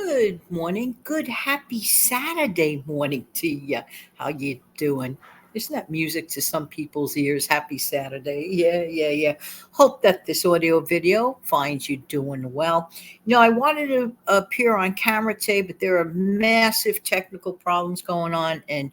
Good morning. Good happy Saturday morning to you. How you doing? Isn't that music to some people's ears? Happy Saturday. Yeah. Hope that this audio video finds you doing well. I wanted to appear on camera today, but there are massive technical problems going on, and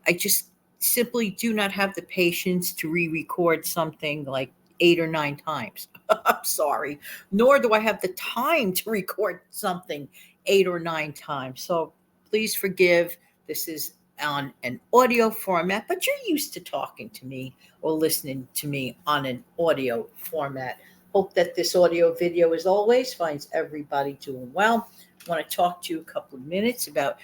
I just simply do not have the patience to re-record something like 8 or 9 times. I'm sorry. Nor do I have the time to record something 8 or 9 times. So please forgive. This is on an audio format, but you're used to talking to me or listening to me on an audio format. Hope that this audio video, as always, finds everybody doing well. I want to talk to you a couple of minutes about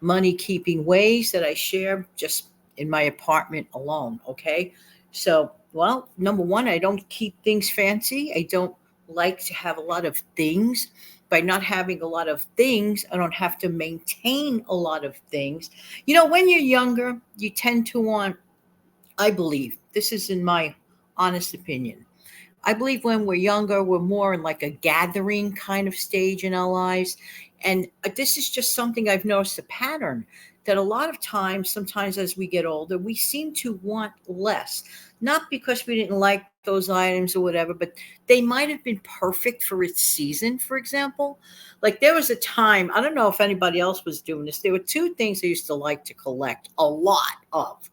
money keeping ways that I share just in my apartment alone. Okay. So, well, number one, I don't keep things fancy. I don't like to have a lot of things. By not having a lot of things, I don't have to maintain a lot of things. When you're younger, you tend to want, I believe, this is in my honest opinion. I believe when we're younger, we're more in like a gathering kind of stage in our lives. And this is just something I've noticed a pattern that a lot of times, sometimes as we get older, we seem to want less. Not because we didn't like those items or whatever, but they might have been perfect for its season, for example. Like there was a time, I don't know if anybody else was doing this, there were two things I used to like to collect a lot of.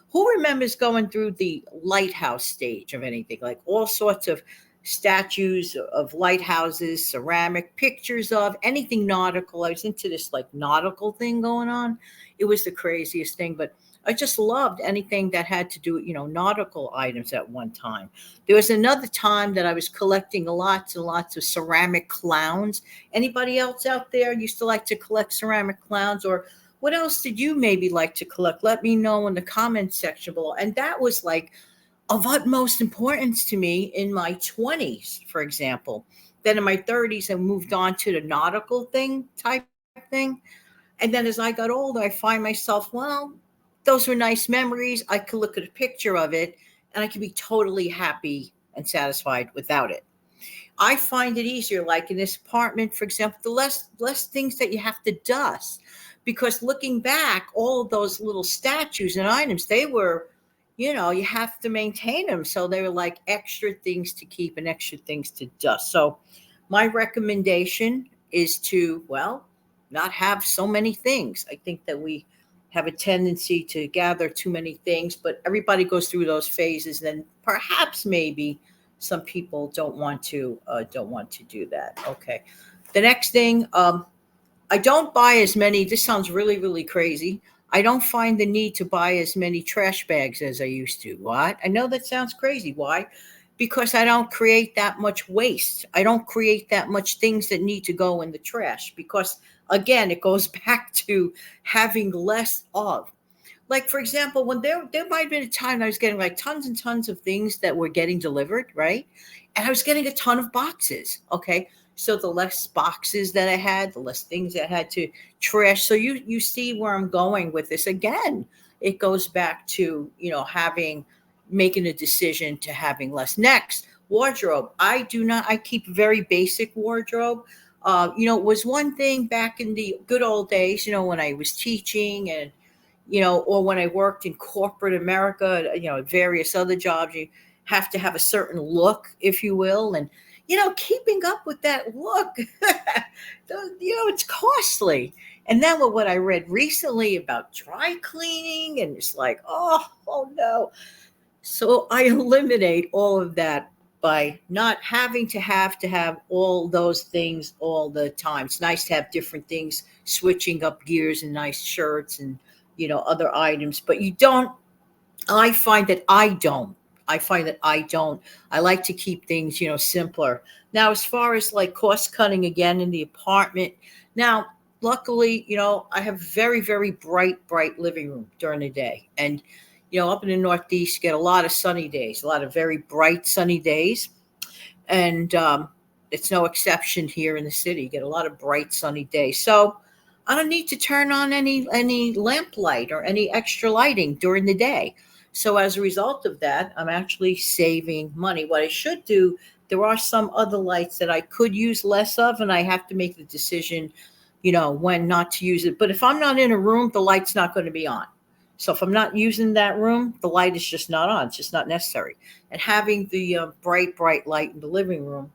Who remembers going through the lighthouse stage of anything, like all sorts of statues of lighthouses, ceramic pictures of anything nautical? I was into this like nautical thing going on. It was the craziest thing, but I just loved anything that had to do with, nautical items at one time. There was another time that I was collecting lots and lots of ceramic clowns. Anybody else out there used to like to collect ceramic clowns, or what else did you maybe like to collect? Let me know in the comments section below. And that was like of utmost importance to me in my 20s, for example. Then in my 30s, I moved on to the nautical thing type thing. And then as I got older, I find myself, well, those were nice memories. I could look at a picture of it and I could be totally happy and satisfied without it. I find it easier, like in this apartment, for example, the less things that you have to dust. Because looking back, all of those little statues and items, they were, you have to maintain them. So they were like extra things to keep and extra things to dust. So my recommendation is to, well, not have so many things. I think that we have a tendency to gather too many things, but everybody goes through those phases. Then perhaps maybe some people don't want to do that. Okay. The next thing, I don't buy as many. This sounds really, really crazy. I don't find the need to buy as many trash bags as I used to. What? I know that sounds crazy. Why? Because I don't create that much waste. I don't create that much things that need to go in the trash. Because again, it goes back to having less of. Like for example, when there might have been a time I was getting like tons and tons of things that were getting delivered, right? And I was getting a ton of boxes. Okay. So the less boxes that I had, the less things I had to trash. So you see where I'm going with this. Again, it goes back to, having making a decision to having less. Next, wardrobe. I keep a very basic wardrobe. It was one thing back in the good old days, when I was teaching and or when I worked in corporate America, various other jobs, you have to have a certain look, if you will. And, keeping up with that look, it's costly. And then with what I read recently about dry cleaning, and it's like, oh no. So I eliminate all of that by not having to have all those things all the time. It's nice to have different things, switching up gears and nice shirts and other items, but you don't. I find that I don't. I find that I don't. I like to keep things, simpler. Now, as far as like cost cutting again in the apartment, now luckily, I have very, very bright living room during the day, and up in the Northeast, you get a lot of sunny days, a lot of very bright sunny days, and it's no exception here in the city. You get a lot of bright sunny days, so I don't need to turn on any lamp light or any extra lighting during the day. So as a result of that, I'm actually saving money. What I should do, there are some other lights that I could use less of, and I have to make the decision, when not to use it. But if I'm not in a room, the light's not going to be on. So if I'm not using that room, the light is just not on. It's just not necessary. And having the bright light in the living room,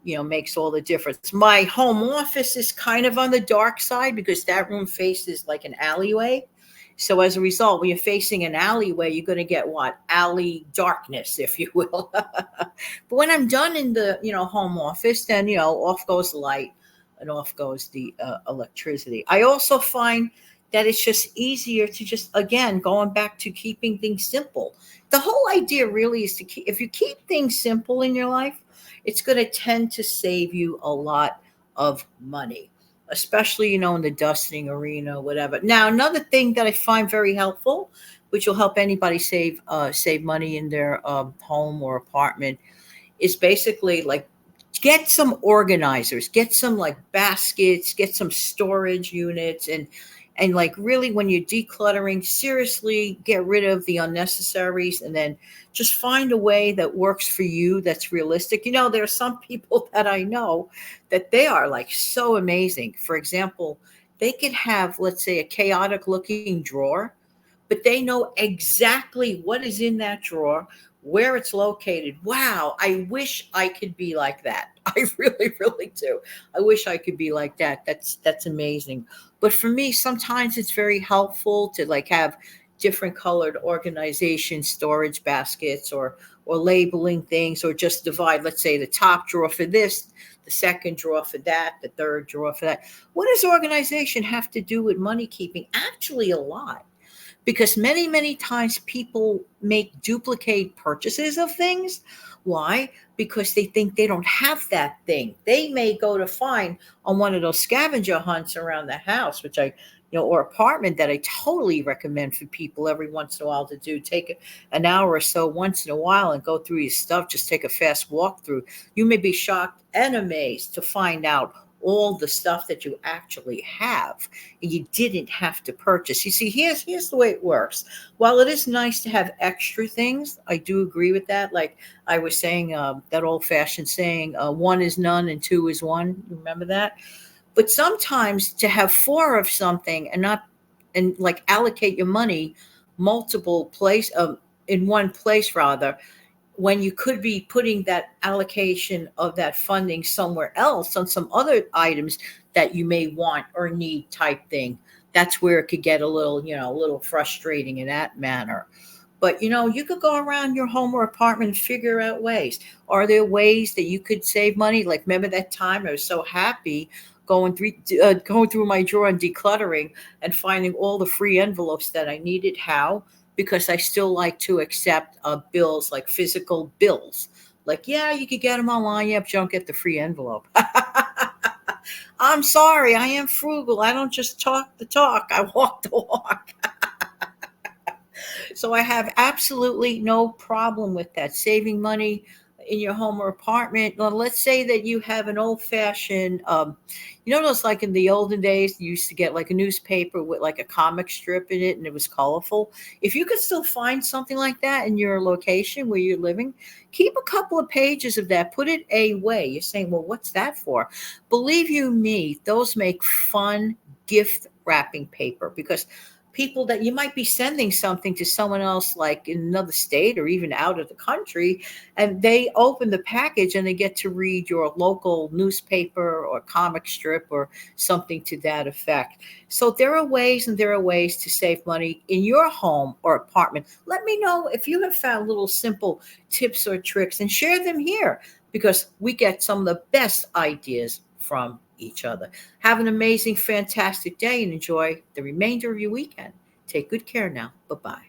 makes all the difference. My home office is kind of on the dark side because that room faces like an alleyway. So as a result, when you're facing an alleyway, you're going to get what? Alley darkness, if you will. But when I'm done in the, home office, then, off goes the light and off goes the electricity. I also find that it's just easier to just, again, going back to keeping things simple. The whole idea really is to keep, if you keep things simple in your life, it's going to tend to save you a lot of money, especially, in the dusting arena, whatever. Now, another thing that I find very helpful, which will help anybody save money in their home or apartment, is basically like get some organizers, get some like baskets, get some storage units, and like really when you're decluttering, seriously get rid of the unnecessaries and then just find a way that works for you that's realistic. There are some people that I know that they are like so amazing. For example, they could have, let's say, a chaotic looking drawer, but they know exactly what is in that drawer, where it's located. Wow, I wish I could be like that. I really, really do. I wish I could be like that. That's amazing. But for me, sometimes it's very helpful to like have different colored organization storage baskets or labeling things or just divide, let's say, the top drawer for this, the second drawer for that, the third drawer for that. What does organization have to do with money keeping? Actually, a lot, because many, many times people make duplicate purchases of things. Why? Because they think they don't have that thing. They may go to find on one of those scavenger hunts around the house, which or apartment, that I totally recommend for people every once in a while to do. Take an hour or so once in a while and go through your stuff. Just take a fast walk through. You may be shocked and amazed to find out all the stuff that you actually have and you didn't have to purchase. You see, here's the way it works. While it is nice to have extra things, I do agree with that. Like I was saying, that old-fashioned saying, one is none and two is one. You remember that? But sometimes to have four of something and not and like allocate your money multiple place in one place rather, when you could be putting that allocation of that funding somewhere else on some other items that you may want or need type thing. That's where it could get a little frustrating in that manner. But you could go around your home or apartment and figure out ways. Are there ways that you could save money? Like remember that time I was so happy going through my drawer and decluttering and finding all the free envelopes that I needed. How? Because I still like to accept bills, like physical bills. Like, yeah, you could get them online, yeah, but you don't get the free envelope. I'm sorry, I am frugal. I don't just talk the talk, I walk the walk. So I have absolutely no problem with that. Saving money in your home or apartment. Well, let's say that you have an old fashioned, those like in the olden days, you used to get like a newspaper with like a comic strip in it and it was colorful. If you could still find something like that in your location where you're living, keep a couple of pages of that, put it away. You're saying, well, what's that for? Believe you me, those make fun gift wrapping paper because people that you might be sending something to someone else like in another state or even out of the country, and they open the package and they get to read your local newspaper or comic strip or something to that effect. So there are ways and there are ways to save money in your home or apartment. Let me know if you have found little simple tips or tricks and share them here, because we get some of the best ideas from each other. Have an amazing, fantastic day and enjoy the remainder of your weekend. Take good care now. Bye bye.